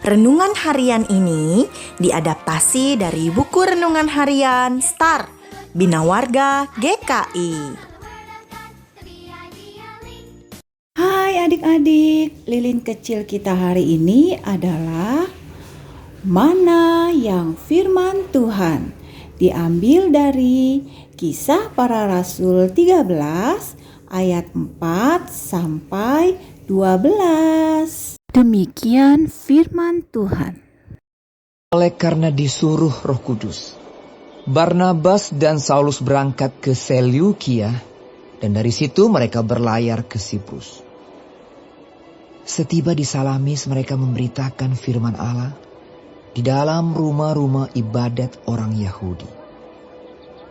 Renungan harian ini diadaptasi dari buku renungan harian Star Bina Warga GKI. Hai adik-adik, lilin kecil kita hari ini adalah mana yang firman Tuhan. Diambil dari Kisah Para Rasul 13 ayat 4 sampai 12. Demikian firman Tuhan. Oleh karena disuruh Roh Kudus, Barnabas dan Saulus berangkat ke Seleukia, dan dari situ mereka berlayar ke Siprus. Setiba di Salamis mereka memberitakan firman Allah di dalam rumah-rumah ibadat orang Yahudi.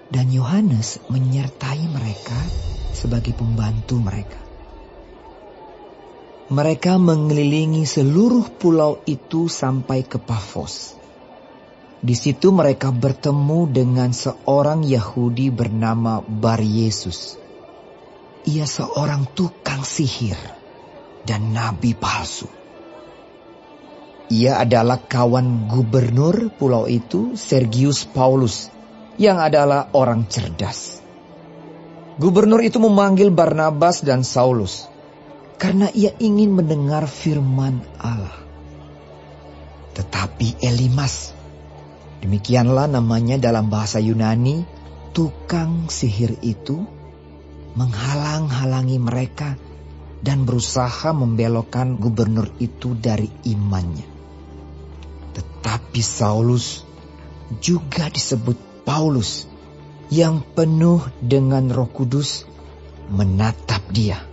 Dan Yohanes menyertai mereka sebagai pembantu mereka. Mereka mengelilingi seluruh pulau itu sampai ke Pafos. Di situ mereka bertemu dengan seorang Yahudi bernama Baryesus. Ia seorang tukang sihir dan nabi palsu. Ia adalah kawan gubernur pulau itu, Sergius Paulus, yang adalah orang cerdas. Gubernur itu memanggil Barnabas dan Saulus karena ia ingin mendengar firman Allah. Tetapi Elimas, demikianlah namanya dalam bahasa Yunani, tukang sihir itu, menghalang-halangi mereka dan berusaha membelokkan gubernur itu dari imannya. Tetapi Saulus, juga disebut Paulus, yang penuh dengan Roh Kudus, menatap dia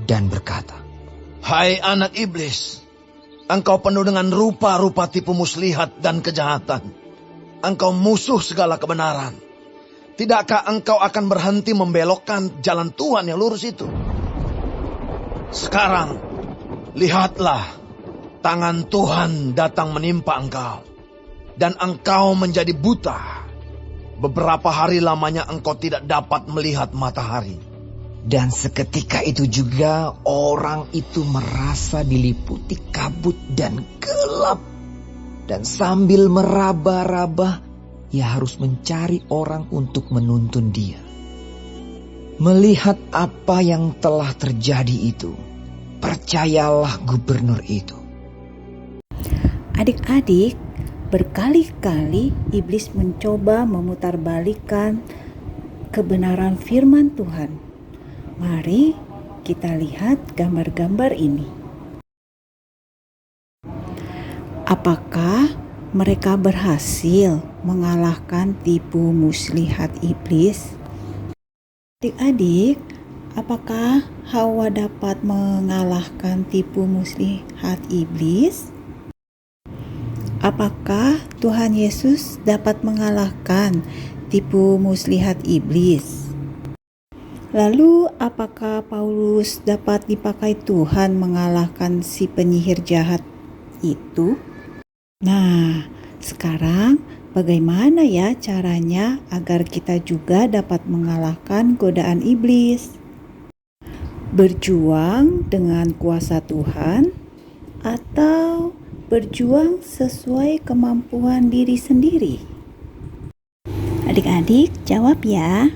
dan berkata, "Hai anak iblis, engkau penuh dengan rupa-rupa tipu muslihat dan kejahatan. Engkau musuh segala kebenaran. Tidakkah engkau akan berhenti membelokkan jalan Tuhan yang lurus itu? Sekarang, lihatlah, tangan Tuhan datang menimpa engkau, dan engkau menjadi buta. Beberapa hari lamanya engkau tidak dapat melihat matahari." Dan seketika itu juga orang itu merasa diliputi kabut dan gelap. Dan sambil meraba-raba, ia harus mencari orang untuk menuntun dia. Melihat apa yang telah terjadi itu, percayalah gubernur itu. Adik-adik, berkali-kali iblis mencoba memutarbalikkan kebenaran firman Tuhan. Mari kita lihat gambar-gambar ini. Apakah mereka berhasil mengalahkan tipu muslihat iblis? Adik-adik, apakah Hawa dapat mengalahkan tipu muslihat iblis? Apakah Tuhan Yesus dapat mengalahkan tipu muslihat iblis? Lalu apakah Paulus dapat dipakai Tuhan mengalahkan si penyihir jahat itu? Nah, sekarang bagaimana ya caranya agar kita juga dapat mengalahkan godaan iblis? Berjuang dengan kuasa Tuhan atau berjuang sesuai kemampuan diri sendiri? Adik-adik, jawab ya.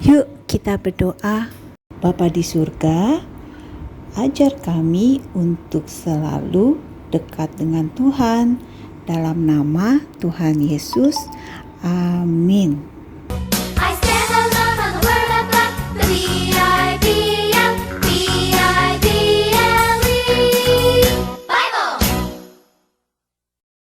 Yuk kita berdoa. Bapa di surga, ajar kami untuk selalu dekat dengan Tuhan. Dalam nama Tuhan Yesus, amin.